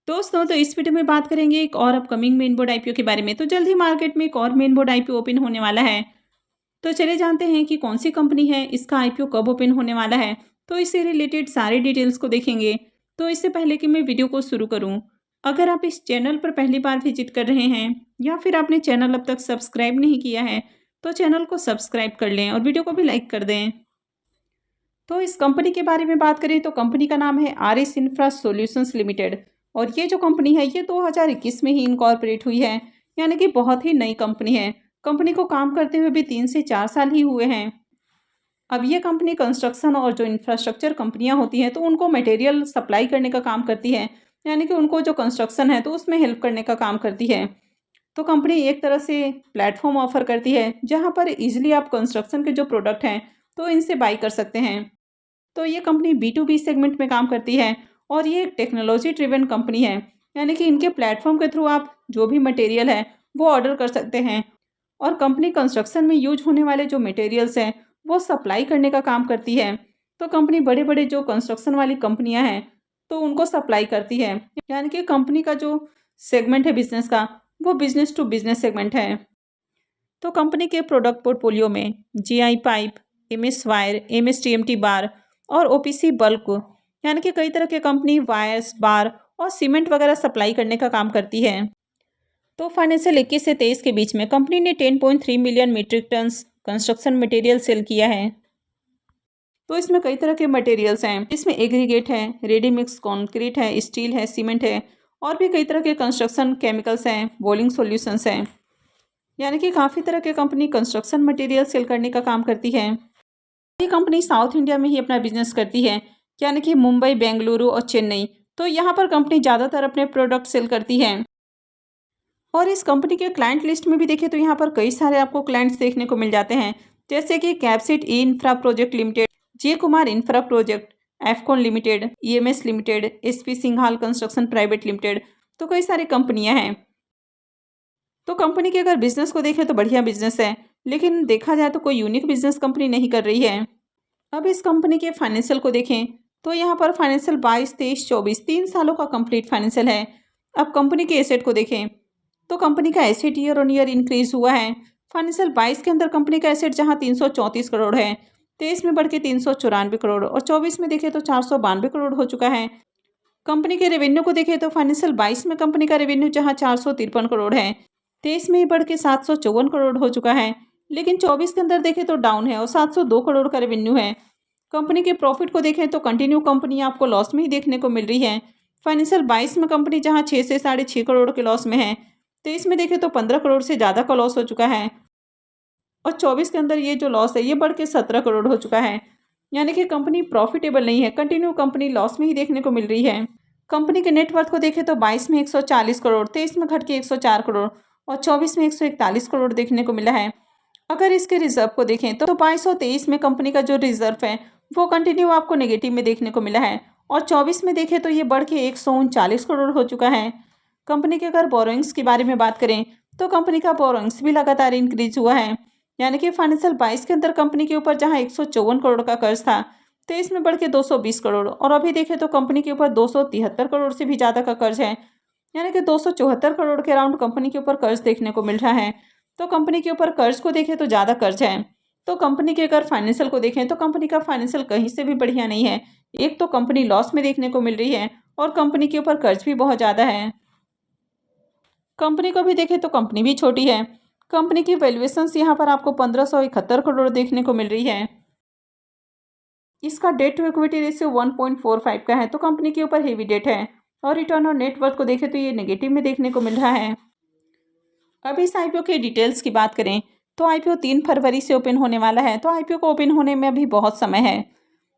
दोस्तों, तो इस वीडियो में बात करेंगे एक और अपकमिंग मेन बोर्ड आईपीओ के बारे में। तो जल्द ही मार्केट में एक और मेन बोर्ड आईपीओ ओपन होने वाला है। तो चलिए जानते हैं कि कौन सी कंपनी है, इसका आईपीओ कब ओपन होने वाला है। तो इससे रिलेटेड सारे डिटेल्स को देखेंगे। तो इससे पहले कि मैं वीडियो को शुरू करूं, अगर आप इस चैनल पर पहली बार विजिट कर रहे हैं या फिर आपने चैनल अब तक सब्सक्राइब नहीं किया है, तो चैनल को सब्सक्राइब कर लें और वीडियो को भी लाइक कर दें। तो इस कंपनी के बारे में बात करें तो कंपनी का नाम है आरएस इंफ्रा सॉल्यूशंस लिमिटेड। और ये जो कंपनी है ये 2021 में ही इनकॉर्पोरेट हुई है, यानी कि बहुत ही नई कंपनी है। कंपनी को काम करते हुए भी 3 से 4 साल ही हुए हैं। अब ये कंपनी कंस्ट्रक्शन और जो इंफ्रास्ट्रक्चर कंपनियां होती हैं तो उनको मटेरियल सप्लाई करने का काम करती है, यानी कि उनको जो कंस्ट्रक्शन है तो उसमें हेल्प करने का काम करती है। तो कंपनी एक तरह से प्लेटफॉर्म ऑफर करती है जहाँ पर इजीली आप कंस्ट्रक्शन के जो प्रोडक्ट हैं तो इनसे बाई कर सकते हैं। तो ये कंपनी B2B सेगमेंट में काम करती है और ये एक टेक्नोलॉजी ड्रिवन कंपनी है, यानी कि इनके प्लेटफॉर्म के थ्रू आप जो भी मटेरियल है वो ऑर्डर कर सकते हैं। और कंपनी कंस्ट्रक्शन में यूज होने वाले जो मटेरियल्स हैं वो सप्लाई करने का काम करती है। तो कंपनी बड़े बड़े जो कंस्ट्रक्शन वाली कंपनियां हैं तो उनको सप्लाई करती है, यानी कि कंपनी का जो सेगमेंट है बिजनेस का वो बिजनेस टू बिजनेस सेगमेंट है। तो कंपनी के प्रोडक्ट पोर्टफोलियो में GI pipe, MS wire, MS TMT बार और OPC बल्क, यानी कि कई तरह के कंपनी वायर्स, बार और सीमेंट वगैरह सप्लाई करने का काम करती है। तो फाइनेंशियल 21 से 23 के बीच में कंपनी ने 10.3 million metric tons construction material sale किया है। तो इसमें कई तरह के मटेरियल्स हैं, इसमें एग्रीगेट है, रेडी मिक्स कंक्रीट है, स्टील है, सीमेंट है और भी कई तरह के कंस्ट्रक्शन केमिकल्स हैं, बॉलिंग सॉल्यूशंस हैं, यानी कि काफ़ी तरह के कंपनी कंस्ट्रक्शन मटेरियल सेल करने का काम करती है। ये कंपनी साउथ इंडिया में ही अपना बिजनेस करती है, यानी कि मुंबई, बेंगलुरु और चेन्नई। तो यहाँ पर कंपनी ज़्यादातर अपने प्रोडक्ट सेल करती है। और इस कंपनी के क्लाइंट लिस्ट में भी देखें तो यहाँ पर कई सारे आपको क्लाइंट्स देखने को मिल जाते हैं, जैसे कि Capacite infra project limited, J Kumar infra project, Afcons limited, EMS limited, SP Singhal construction private limited. तो कई सारी कंपनियां हैं। तो कंपनी के अगर बिजनेस को देखें तो बढ़िया बिजनेस है, लेकिन देखा जाए तो कोई यूनिक बिजनेस कंपनी नहीं कर रही है। अब इस कंपनी के फाइनेंशियल को देखें तो यहाँ पर फाइनेंशियल 22, 23, 24 3 सालों का कंप्लीट फाइनेंशियल है। अब कंपनी के एसेट को देखें तो कंपनी का asset year on year increase हुआ है। फाइनेंशियल 22 के अंदर कंपनी का एसेट जहाँ 334 करोड़ है, 23 में बढ़ के 394 करोड़ और 24 में देखें तो 492 करोड़ हो चुका है। कंपनी के रेवेन्यू को देखें तो फाइनेंशियल 22 में कंपनी का रेवेन्यू जहाँ 453 करोड़ है, 23 में ही बढ़ के 754 करोड़ हो चुका है। लेकिन 24 के अंदर देखें तो डाउन है और 702 करोड़ का रेवेन्यू है। कंपनी के प्रॉफिट को देखें तो कंटिन्यू कंपनी आपको लॉस में ही देखने को मिल रही है। फाइनेंशियल 22 में कंपनी जहां 6 से 6.5 करोड़ के लॉस में है, 23 में देखें तो 15 करोड़ से ज़्यादा का लॉस हो चुका है और 24 के अंदर ये जो लॉस है ये बढ़ के 17 करोड़ हो चुका है। यानी कि कंपनी प्रॉफिटेबल नहीं है, कंटिन्यू कंपनी लॉस में ही देखने को मिल रही है। कंपनी के नेटवर्थ को देखें तो 22 में 140 करोड़, 23 में घट के 104 करोड़ और 24 में 141 करोड़ देखने को मिला है। अगर इसके रिजर्व को देखें तो 22 और 23 में कंपनी का जो रिजर्व है वो कंटिन्यू आपको नेगेटिव में देखने को मिला है और 24 में देखें तो ये बढ़ के 139 करोड़ हो चुका है। कंपनी के अगर बोरोइंग्स के बारे में बात करें तो कंपनी का बोरोइंग्स भी लगातार इंक्रीज हुआ है, यानी कि फाइनेंशियल 22 के अंदर कंपनी के ऊपर जहां 154 करोड़ का कर्ज था, 23 में बढ़ के 220 करोड़ और अभी देखें तो कंपनी के ऊपर 273 करोड़ से भी ज़्यादा का कर्ज है, यानी कि 274 करोड़ के अराउंड कंपनी के ऊपर कर्ज देखने को मिल रहा है। तो कंपनी के ऊपर कर्ज को देखें तो ज़्यादा कर्ज है। तो कंपनी के अगर फाइनेंशियल को देखें तो कंपनी का फाइनेंशियल कहीं से भी बढ़िया नहीं है। एक तो कंपनी लॉस में देखने को मिल रही है और कंपनी के ऊपर कर्ज भी बहुत ज़्यादा है। कंपनी को भी देखें तो कंपनी भी छोटी है। कंपनी की वैल्यूएशंस यहाँ पर आपको 1571 करोड़ देखने को मिल रही है। इसका डेट टू इक्विटी रेशियो 1.45 का है, तो कंपनी के ऊपर हेवी डेट है और रिटर्न ऑन नेटवर्थ को देखें तो ये नेगेटिव में देखने को मिल रहा है। अब इस आईपीओ के डिटेल्स की बात करें तो आईपीओ 3 फरवरी से ओपन होने वाला है। तो आईपीओ को ओपन होने में अभी बहुत समय है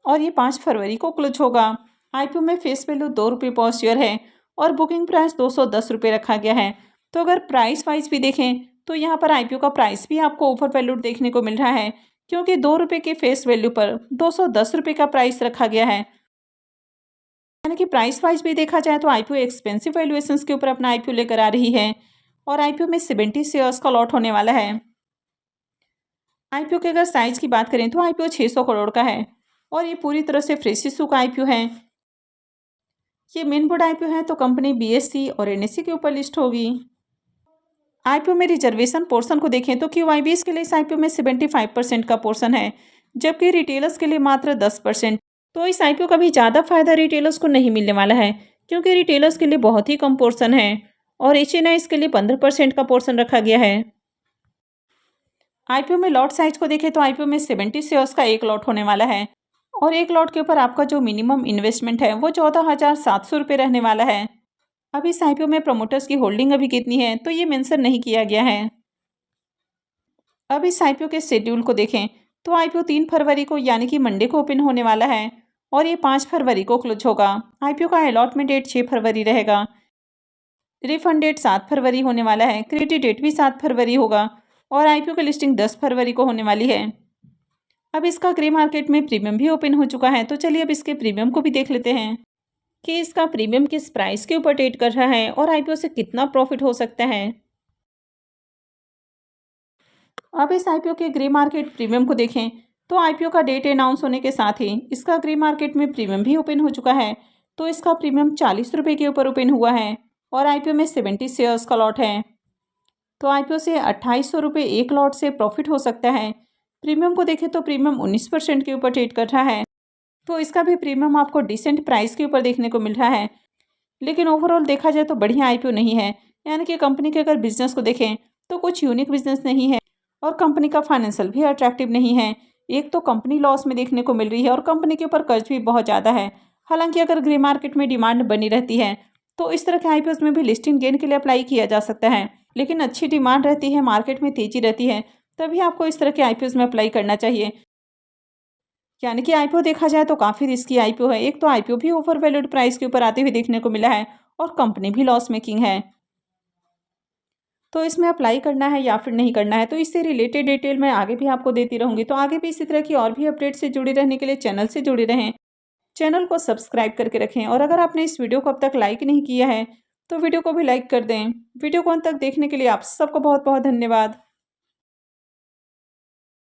और ये 5 फरवरी को क्लोज होगा। आईपीओ में फेस वैल्यू 2 रुपये पर शेयर है और बुकिंग प्राइस 210 रुपये रखा गया है। तो अगर प्राइस वाइज भी देखें तो यहाँ पर आईपीओ का प्राइस भी आपको ओवर वैल्यूड देखने को मिल रहा है, क्योंकि 2 रुपये के फेस वैल्यू पर 210 रुपये का प्राइस रखा गया है। यानी कि प्राइस वाइज भी देखा जाए तो आईपीओ एक्सपेंसिव वैल्यूएशंस के ऊपर अपना आईपीओ लेकर आ रही है और आईपीओ में 70 शेयर्स का लॉट होने वाला है। आईपीओ के अगर साइज की बात करें तो आईपीओ 600 करोड़ का है और ये पूरी तरह से फ्रेश इशू का आईपीओ है। ये मेन बोर्ड आईपीओ है तो कंपनी बीएसई और एनएसई के ऊपर लिस्ट होगी। आईपीओ में रिजर्वेशन पोर्शन को देखें तो क्यूआईबीएस के लिए इस आईपीओ में 75% का पोर्शन है, जबकि रिटेलर्स के लिए मात्र 10%। तो इस आईपीओ का भी ज़्यादा फायदा रिटेलर्स को नहीं मिलने वाला है, क्योंकि रिटेलर्स के लिए बहुत ही कम पोर्शन है और एचएनआईज के लिए 15% का पोर्शन रखा गया है। आईपीओ में लॉट साइज को देखें तो आईपीओ में 70 शेयर्स का एक लॉट होने वाला है और एक लॉट के ऊपर आपका जो मिनिमम इन्वेस्टमेंट है वो 14,700 रुपये रहने वाला है। अब इस आईपीओ में प्रमोटर्स की होल्डिंग अभी कितनी है तो ये मेंशन नहीं किया गया है। अब इस आईपीओ के शेड्यूल को देखें तो आईपीओ 3 फरवरी को यानी कि मंडे को ओपन होने वाला है और ये 5 फरवरी को क्लोज होगा। आईपीओ का अलॉटमेंट डेट 6 फरवरी रहेगा। रिफंड डेट 7 फरवरी होने वाला है। क्रेडिट डेट भी 7 फरवरी होगा और आईपीओ की लिस्टिंग 10 फरवरी को होने वाली है। अब इसका ग्रे मार्केट में प्रीमियम भी ओपन हो चुका है, तो चलिए अब इसके प्रीमियम को भी देख लेते हैं कि इसका प्रीमियम किस प्राइस के ऊपर ट्रेड कर रहा है और आईपीओ से कितना प्रॉफिट हो सकता है। अब इस आईपीओ के ग्रे मार्केट प्रीमियम को देखें तो आईपीओ का डेट अनाउंस होने के साथ ही इसका ग्रे मार्केट में प्रीमियम भी ओपन हो चुका है। तो इसका प्रीमियम 40 रुपये के ऊपर ओपन हुआ है और आईपीओ में 70 शेयर्स का लॉट है। तो आईपीओ से 2800 रुपये एक लॉट से प्रॉफिट हो सकता है। प्रीमियम को देखें तो प्रीमियम 19% के ऊपर ट्रेड कर रहा है, तो इसका भी प्रीमियम आपको डिसेंट प्राइस के ऊपर देखने को मिल रहा है। लेकिन ओवरऑल देखा जाए तो बढ़िया आईपीओ नहीं है, यानी कि कंपनी के अगर बिजनेस को देखें तो कुछ यूनिक बिजनेस नहीं है और कंपनी का फाइनेंशियल भी अट्रैक्टिव नहीं है। एक तो कंपनी लॉस में देखने को मिल रही है और कंपनी के ऊपर कर्ज भी बहुत ज़्यादा है। हालांकि अगर ग्रे मार्केट में डिमांड बनी रहती है तो इस तरह के आईपीओ में भी लिस्टिंग गेन के लिए अप्लाई किया जा सकता है, लेकिन अच्छी डिमांड रहती है, मार्केट में तेजी रहती है, तभी आपको इस तरह के आईपीओ में अप्लाई करना चाहिए। यानी कि आईपीओ देखा जाए तो काफ़ी रिस्की आईपीओ है। एक तो आईपीओ भी ओवर वैल्यूड प्राइस के ऊपर आते हुए देखने को मिला है और कंपनी भी लॉस मेकिंग है। तो इसमें अप्लाई करना है या फिर नहीं करना है, तो इससे रिलेटेड डिटेल मैं आगे भी आपको देती रहूँगी। तो आगे भी इसी तरह की और भी अपडेट से जुड़े रहने के लिए चैनल से जुड़े रहें, चैनल को सब्सक्राइब करके रखें और अगर आपने इस वीडियो को अब तक लाइक नहीं किया है तो वीडियो को भी लाइक कर दें। वीडियो को अंत तक देखने के लिए आप सबको बहुत बहुत धन्यवाद।